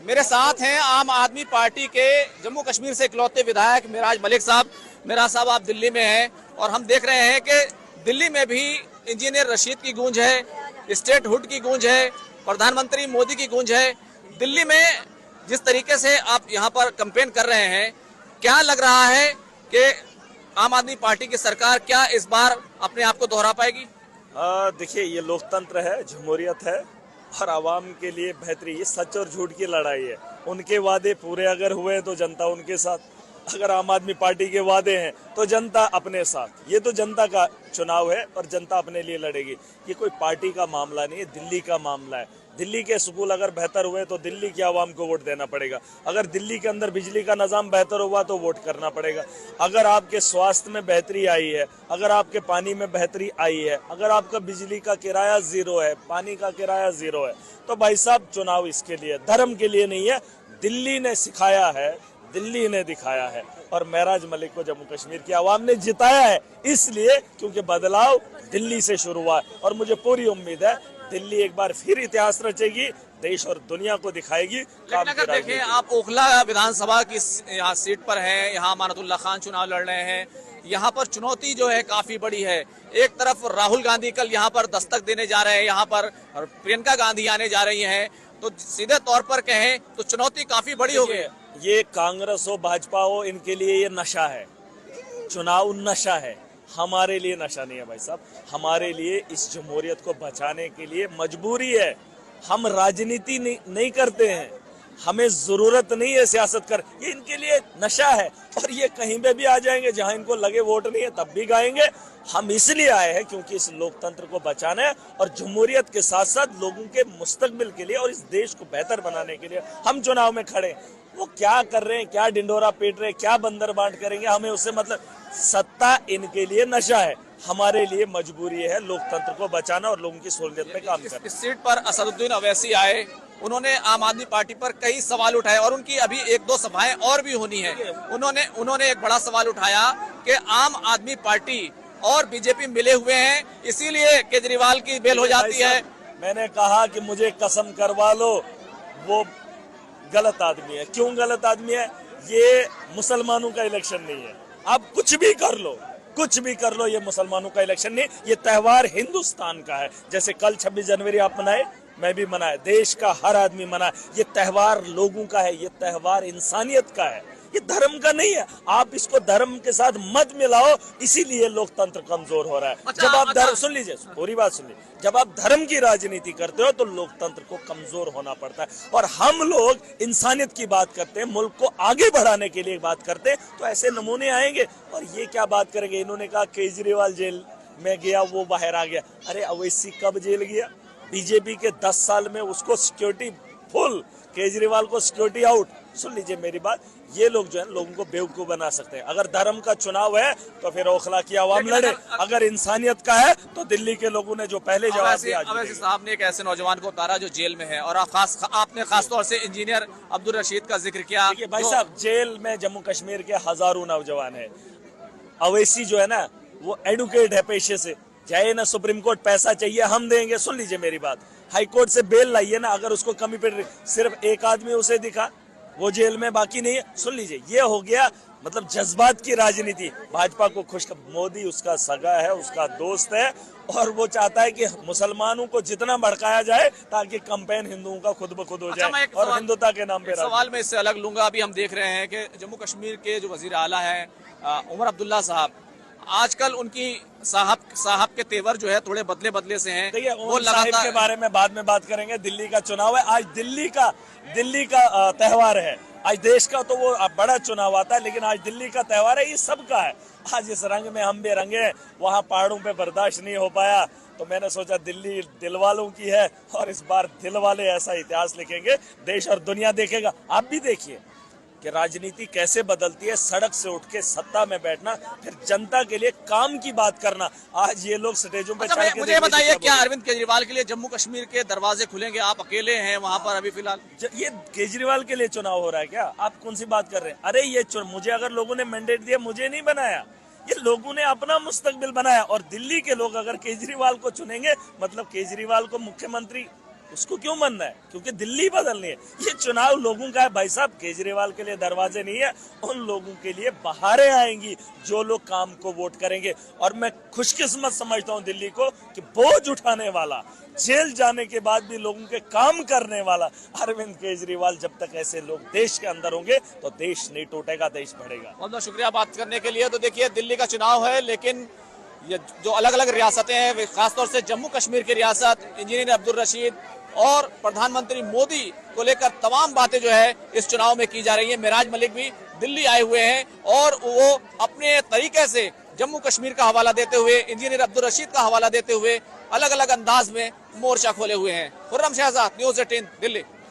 मेरे साथ हैं आम आदमी पार्टी के जम्मू कश्मीर से इकलौते विधायक मिराज मलिक साहब। मिराज साहब, आप दिल्ली में हैं और हम देख रहे हैं कि दिल्ली में भी इंजीनियर रशीद की गूंज है, स्टेट हुड की गूंज है, प्रधानमंत्री मोदी की गूंज है। दिल्ली में जिस तरीके से आप यहाँ पर कैंपेन कर रहे हैं, क्या लग रहा है कि आम आदमी पार्टी की सरकार क्या इस बार अपने आप को दोहरा पाएगी? देखिए, ये लोकतंत्र है, जमहूरियत है और आवाम के लिए बेहतरी। ये सच और झूठ की लड़ाई है। उनके वादे पूरे अगर हुए तो जनता उनके साथ, अगर आम आदमी पार्टी के वादे हैं तो जनता अपने साथ। ये तो जनता का चुनाव है और जनता अपने लिए लड़ेगी। ये कोई पार्टी का मामला नहीं है, दिल्ली का मामला है। दिल्ली के स्कूल अगर बेहतर हुए तो दिल्ली की आवाम को वोट देना पड़ेगा। अगर दिल्ली के अंदर बिजली का निजाम बेहतर हुआ तो वोट करना पड़ेगा। अगर आपके स्वास्थ्य में बेहतरी आई है, अगर आपके पानी में बेहतरी आई है, अगर आपका बिजली का किराया जीरो है, पानी का किराया जीरो है, तो भाई साहब चुनाव इसके लिए, धर्म के लिए नहीं है। दिल्ली ने सिखाया है, दिल्ली ने दिखाया है और महराज मलिक को जम्मू कश्मीर की आवाम ने जिताया है, इसलिए क्योंकि बदलाव दिल्ली से शुरू हुआ है। और मुझे पूरी उम्मीद है दिल्ली एक बार फिर इतिहास रचेगी, देश और दुनिया को दिखाएगी। लेकिन अगर देखें, आप ओखला विधानसभा की यहाँ सीट पर हैं, यहाँ अमानतुल्लाह खान चुनाव लड़ रहे हैं। यहाँ पर चुनौती जो है काफी बड़ी है। एक तरफ राहुल गांधी कल यहाँ पर दस्तक देने जा रहे हैं, यहाँ पर प्रियंका गांधी आने जा रही हैं, तो सीधे तौर पर कहें तो चुनौती काफी बड़ी हो गई है। ये कांग्रेस हो भाजपा हो, इनके लिए ये नशा है, चुनाव नशा है। हमारे लिए नशा नहीं है भाई साहब। हमारे लिए इस जमहूरियत को बचाने के लिए मजबूरी है। हम राजनीति नहीं करते हैं, हमें जरूरत नहीं है सियासत कर। ये इनके लिए नशा है और ये कहीं पे भी आ जाएंगे, जहां इनको लगे वोट नहीं है तब भी गाएंगे। हम इसलिए आए हैं क्योंकि इस लोकतंत्र को बचाना है और जमहूरियत के साथ साथ लोगों के मुस्तकबिल के लिए और इस देश को बेहतर बनाने के लिए हम चुनाव में खड़े। वो क्या कर रहे हैं, क्या डिंडोरा पीट रहे हैं, क्या बंदर बांट करेंगे, हमें उससे मतलब। सत्ता इनके लिए नशा है, हमारे लिए मजबूरी है लोकतंत्र को बचाना और लोगों की सहूलियत पे काम करना। इस सीट पर असदुद्दीन अवैसी आए, उन्होंने आम आदमी पार्टी पर कई सवाल उठाए और उनकी अभी एक दो सभाएं और भी होनी है। उन्होंने एक बड़ा सवाल उठाया कि आम आदमी पार्टी और बीजेपी मिले हुए हैं, इसीलिए केजरीवाल की बेल हो जाती है। मैंने कहा कि मुझे कसम करवा लो, वो गलत आदमी है। क्यों गलत आदमी है? ये मुसलमानों का इलेक्शन नहीं है। आप कुछ भी कर लो, कुछ भी कर लो, ये मुसलमानों का इलेक्शन नहीं। ये त्योहार हिंदुस्तान का है। जैसे कल 26 जनवरी आप मनाए, मैं भी मनाए, देश का हर आदमी मनाए। ये त्योहार लोगों का है, ये त्योहार इंसानियत का है, ये धर्म का नहीं है। आप इसको धर्म के साथ मत मिलाओ, इसीलिए लोकतंत्र कमजोर हो रहा है। जब आप धर्म, सुन लीजिए, पूरी बात सुन लीजिए, जब आप धर्म की राजनीति करते हो तो लोकतंत्र को कमजोर होना पड़ता है। और हम लोग इंसानियत की बात करते हैं, मुल्क को आगे बढ़ाने के लिए बात करते हैं, तो ऐसे नमूने आएंगे। और ये क्या बात करेंगे? इन्होंने कहा केजरीवाल जेल में गया, वो बाहर आ गया। अरे अवैसी कब जेल गया? बीजेपी के 10 साल में उसको सिक्योरिटी फुल, केजरीवाल को सिक्योरिटी आउट। सुन लीजिए मेरी बात, ये लोग जो है लोगों को बेवकूफ बना सकते हैं। अगर धर्म का चुनाव है तो फिर ओखला की आवाम लड़े, अगर इंसानियत का है तो दिल्ली के लोगों ने जो पहले जवाब दिया। अवैसी साहब ने एक ऐसे नौजवान को उतारा जो जेल में है और आपने खासतौर से इंजीनियर अब्दुल रशीद का जिक्र किया। देखिए भाई साहब, जेल में जम्मू कश्मीर के हजारों नौजवान है। अवैसी जो है ना, वो एडुकेट है पेशे से, चाहे ना सुप्रीम कोर्ट पैसा चाहिए हम देंगे। सुन लीजिए मेरी बात, हाई कोर्ट से बेल लाइए ना, अगर उसको कमी पे सिर्फ एक आदमी उसे दिखा, वो जेल में, बाकी नहीं है। सुन लीजिए, ये हो गया मतलब जज्बात की राजनीति। भाजपा को खुश, मोदी उसका सगा है, उसका दोस्त है और वो चाहता है कि मुसलमानों को जितना भड़काया जाए ताकि कैंपेन हिंदुओं का खुद ब खुद हो जाए और हिंदुता के नाम पे। सवाल में इससे अलग लूंगा। अभी हम देख रहे हैं कि जम्मू कश्मीर के जो वजीर आला है उमर अब्दुल्ला साहब, आजकल उनकी साहब के तेवर जो है थोड़े बदले बदले से हैं। वो लगातार के बारे में बाद में बात करेंगे। दिल्ली का चुनाव है आज, दिल्ली का त्योहार है आज। देश का तो वो बड़ा चुनाव आता है, लेकिन आज दिल्ली का त्योहार है, ये सबका है। आज इस रंग में हम भी रंगे, वहाँ पहाड़ों पे बर्दाश्त नहीं हो पाया तो मैंने सोचा दिल्ली दिल वालों की है और इस बार दिल वाले ऐसा इतिहास लिखेंगे, देश और दुनिया देखेगा। आप भी देखिए कि राजनीति कैसे बदलती है। सड़क से उठ के सत्ता में बैठना, फिर जनता के लिए काम की बात करना। आज ये लोग स्टेजों पे चढ़ के, मुझे बताइए, क्या अरविंद केजरीवाल के लिए जम्मू कश्मीर के दरवाजे खुलेंगे? आप अकेले हैं वहां पर अभी फिलहाल। ये केजरीवाल के लिए चुनाव हो रहा है क्या? आप कौन सी बात कर रहे हैं? अरे ये मुझे अगर लोगों ने मैंडेट दिया, मुझे नहीं बनाया, ये लोगों ने अपना मुस्तकबिल बनाया। और दिल्ली के लोग अगर केजरीवाल को चुनेंगे, मतलब केजरीवाल को मुख्यमंत्री उसको क्यों मानना है? क्योंकि दिल्ली बदलनी है। ये चुनाव लोगों का है भाई साहब, केजरीवाल के लिए दरवाजे नहीं है, उन लोगों के लिए बहारें आएंगी जो लोग काम को वोट करेंगे। और मैं खुशकिस्मत समझता हूं दिल्ली को कि बोझ उठाने वाला, जेल जाने के बाद भी लोगों के काम करने वाला अरविंद केजरीवाल, जब तक ऐसे लोग देश के अंदर होंगे तो देश नहीं टूटेगा, देश बढ़ेगा। बहुत बहुत शुक्रिया बात करने के लिए। तो देखिए दिल्ली का चुनाव है, लेकिन ये जो अलग अलग रियासतें हैं, खासतौर से जम्मू कश्मीर की रियासत, इंजीनियर अब्दुल रशीद और प्रधानमंत्री मोदी को लेकर तमाम बातें जो है इस चुनाव में की जा रही है। मिराज मलिक भी दिल्ली आए हुए हैं और वो अपने तरीके से जम्मू कश्मीर का हवाला देते हुए, इंजीनियर अब्दुल रशीद का हवाला देते हुए अलग अलग अंदाज में मोर्चा खोले हुए हैं। खुर्रम शहजाद, न्यूज़ 18 दिल्ली।